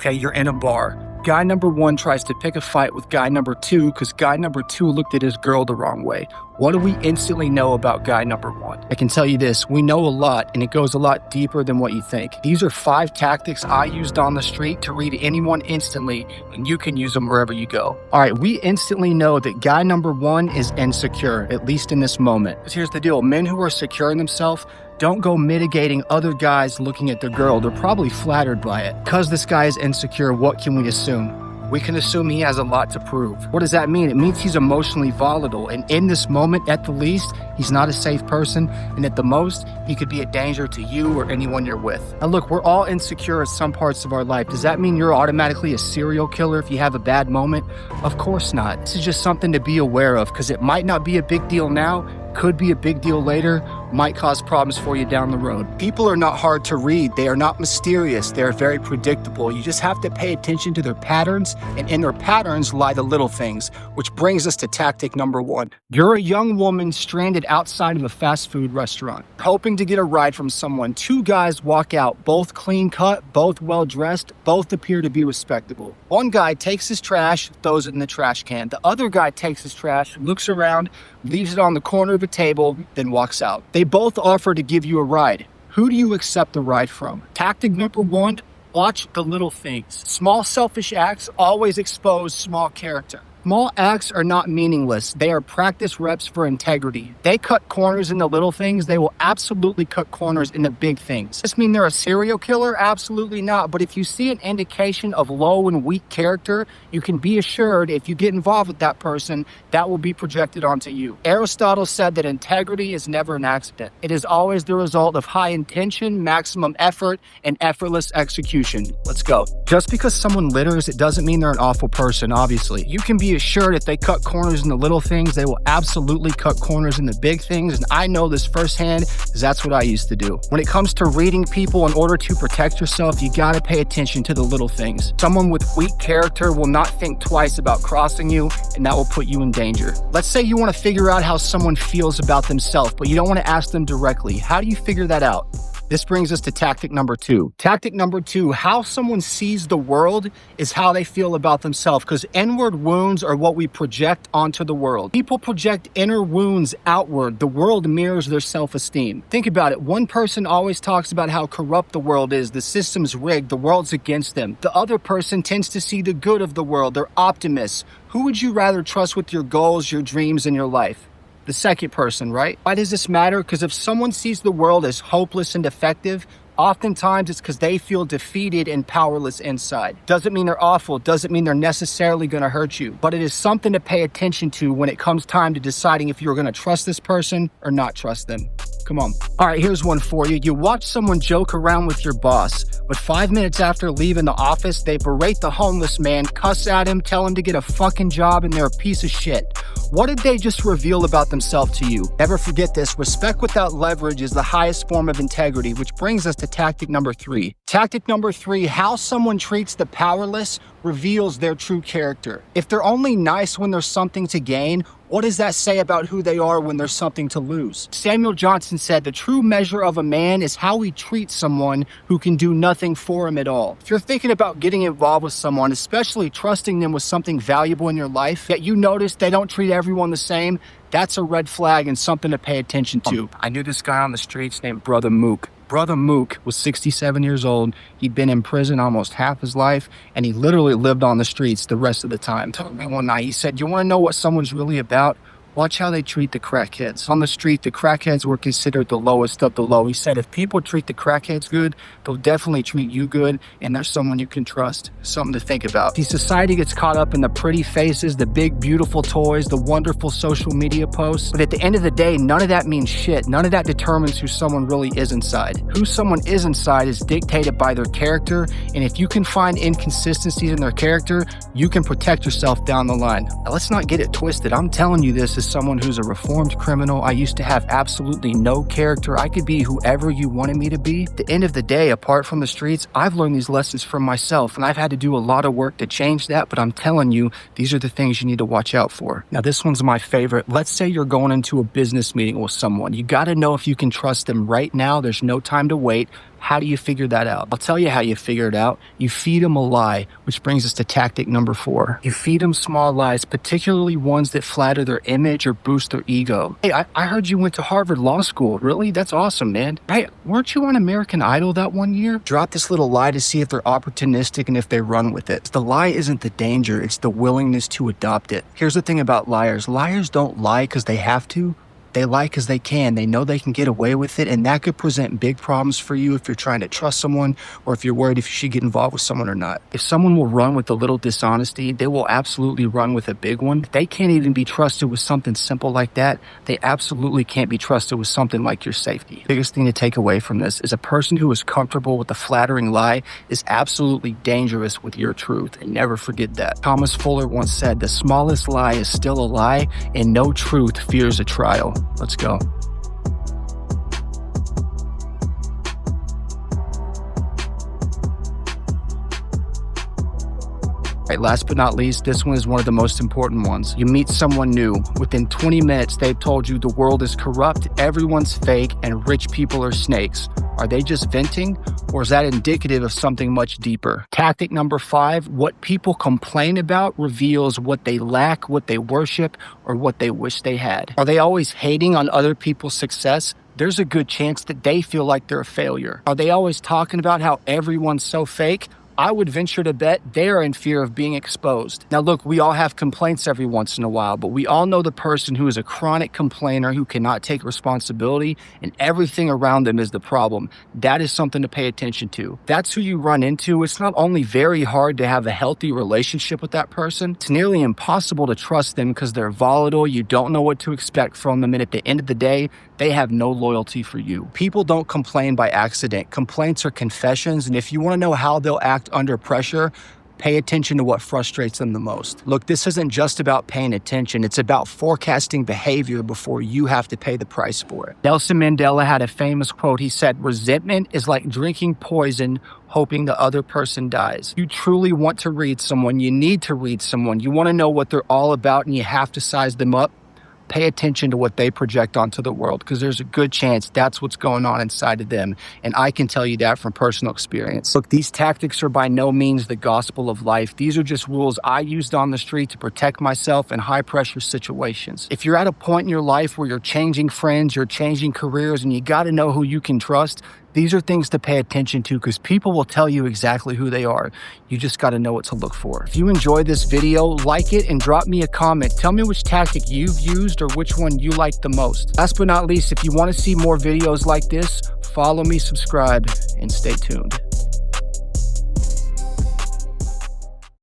Okay, you're in a bar. Guy number 1 tries to pick a fight with guy number 2 because guy number 2 looked at his girl the wrong way. What do we instantly know about guy number 1? I can tell you this, we know a lot, and it goes a lot deeper than what you think. These are 5 tactics I used on the street to read anyone instantly, and you can use them wherever you go. All right, we instantly know that guy number 1 is insecure, at least in this moment. Because here's the deal, men who are secure in themselves don't go mitigating other guys looking at their girl. They're probably flattered by it. Because this guy is insecure, what can we assume? We can assume he has a lot to prove. What does that mean? It means he's emotionally volatile. And in this moment, at the least, he's not a safe person. And at the most, he could be a danger to you or anyone you're with. Now look, we're all insecure at some parts of our life. Does that mean you're automatically a serial killer if you have a bad moment? Of course not. This is just something to be aware of because it might not be a big deal now, could be a big deal later, might cause problems for you down the road. People are not hard to read. They are not mysterious. They're very predictable. You just have to pay attention to their patterns, and in their patterns lie the little things, which brings us to tactic number 1. You're a young woman stranded outside of a fast food restaurant, hoping to get a ride from someone. 2 guys walk out, both clean cut, both well dressed, both appear to be respectable. One guy takes his trash, throws it in the trash can. The other guy takes his trash, looks around, leaves it on the corner of a table, then walks out. They both offer to give you a ride. Who do you accept the ride from? Tactic number 1, watch the little things. Small selfish acts always expose small character. Small acts are not meaningless. They are practice reps for integrity. They cut corners in the little things. They will absolutely cut corners in the big things. Does this mean they're a serial killer? Absolutely not. But if you see an indication of low and weak character, you can be assured if you get involved with that person, that will be projected onto you. Aristotle said that integrity is never an accident. It is always the result of high intention, maximum effort, and effortless execution. Let's go. Just because someone litters, it doesn't mean they're an awful person, obviously. You can be assured if they cut corners in the little things, they will absolutely cut corners in the big things. And I know this firsthand because that's what I used to do. When it comes to reading people in order to protect yourself, you got to pay attention to the little things. Someone with weak character will not think twice about crossing you, and that will put you in danger. Let's say you want to figure out how someone feels about themselves, but you don't want to ask them directly. How do you figure that out? This brings us to tactic number 2. Tactic number 2, how someone sees the world is how they feel about themselves, because inward wounds are what we project onto the world. People project inner wounds outward. The world mirrors their self-esteem. Think about it. One person always talks about how corrupt the world is, the system's rigged, the world's against them. The other person tends to see the good of the world. They're optimists. Who would you rather trust with your goals, your dreams, and your life? The second person, right? Why does this matter? Because if someone sees the world as hopeless and defective, oftentimes it's because they feel defeated and powerless inside. Doesn't mean they're awful, doesn't mean they're necessarily going to hurt you, but it is something to pay attention to when it comes time to deciding if you're going to trust this person or not trust them. Come on. All right, here's one for you. You watch someone joke around with your boss, but 5 minutes after leaving the office, they berate the homeless man, cuss at him, tell him to get a fucking job, and they're a piece of shit. What did they just reveal about themselves to you? Never forget this. Respect without leverage is the highest form of integrity, which brings us to tactic number 3. Tactic number 3, how someone treats the powerless reveals their true character. If they're only nice when there's something to gain, what does that say about who they are when there's something to lose? Samuel Johnson said, the true measure of a man is how he treats someone who can do nothing for him at all. If you're thinking about getting involved with someone, especially trusting them with something valuable in your life, yet you notice they don't treat everyone the same, that's a red flag and something to pay attention to. I knew this guy on the streets named Brother Mook. Brother Mook was 67 years old. He'd been in prison almost half his life, and he literally lived on the streets the rest of the time. Told me one night, he said, you want to know what someone's really about? Watch how they treat the crackheads. On the street, the crackheads were considered the lowest of the low. He said, if people treat the crackheads good, they'll definitely treat you good, and there's someone you can trust. Something to think about. See, society gets caught up in the pretty faces, the big, beautiful toys, the wonderful social media posts. But at the end of the day, none of that means shit. None of that determines who someone really is inside. Who someone is inside is dictated by their character, and if you can find inconsistencies in their character, you can protect yourself down the line. Now, let's not get it twisted. I'm telling you this is someone who's a reformed criminal. I used to have absolutely no character. I could be whoever you wanted me to be. At the end of the day, apart from the streets, I've learned these lessons from myself, and I've had to do a lot of work to change that, but I'm telling you, these are the things you need to watch out for. Now, this one's my favorite. Let's say you're going into a business meeting with someone. You got to know if you can trust them right now. There's no time to wait. How do you figure that out? I'll tell you how you figure it out. You feed them a lie, which brings us to tactic number 4. You feed them small lies, particularly ones that flatter their image or boost their ego. Hey, I heard you went to Harvard Law School. Really? That's awesome, man. Hey, weren't you on American Idol that one year? Drop this little lie to see if they're opportunistic and if they run with it. The lie isn't the danger, it's the willingness to adopt it. Here's the thing about liars. Liars don't lie because they have to. They lie because they can. They know they can get away with it, and that could present big problems for you if you're trying to trust someone or if you're worried if you should get involved with someone or not. If someone will run with a little dishonesty, they will absolutely run with a big one. If they can't even be trusted with something simple like that, they absolutely can't be trusted with something like your safety. Biggest thing to take away from this is a person who is comfortable with a flattering lie is absolutely dangerous with your truth, and never forget that. Thomas Fuller once said, "The smallest lie is still a lie, and no truth fears a trial." Let's go. Right, last but not least, this one is one of the most important ones. You meet someone new. Within 20 minutes, they've told you the world is corrupt, everyone's fake, and rich people are snakes. Are they just venting, or is that indicative of something much deeper? Tactic number 5, what people complain about reveals what they lack, what they worship, or what they wish they had. Are they always hating on other people's success? There's a good chance that they feel like they're a failure. Are they always talking about how everyone's so fake? I would venture to bet they are in fear of being exposed. Now look, we all have complaints every once in a while, but we all know the person who is a chronic complainer who cannot take responsibility and everything around them is the problem. That is something to pay attention to. That's who you run into. It's not only very hard to have a healthy relationship with that person, it's nearly impossible to trust them because they're volatile, you don't know what to expect from them, and at the end of the day, they have no loyalty for you. People don't complain by accident. Complaints are confessions, and if you want to know how they'll act under pressure, pay attention to what frustrates them the most. Look, this isn't just about paying attention. It's about forecasting behavior before you have to pay the price for it. Nelson Mandela had a famous quote. He said, "Resentment is like drinking poison, hoping the other person dies." You truly want to read someone. You need to read someone. You want to know what they're all about, and you have to size them up. Pay attention to what they project onto the world, because there's a good chance that's what's going on inside of them. And I can tell you that from personal experience. Look, these tactics are by no means the gospel of life. These are just rules I used on the street to protect myself in high pressure situations. If you're at a point in your life where you're changing friends, you're changing careers, and you got to know who you can trust, these are things to pay attention to because people will tell you exactly who they are. You just got to know what to look for. If you enjoyed this video, like it and drop me a comment. Tell me which tactic you've used or which one you like the most. Last but not least, if you want to see more videos like this, follow me, subscribe, and stay tuned.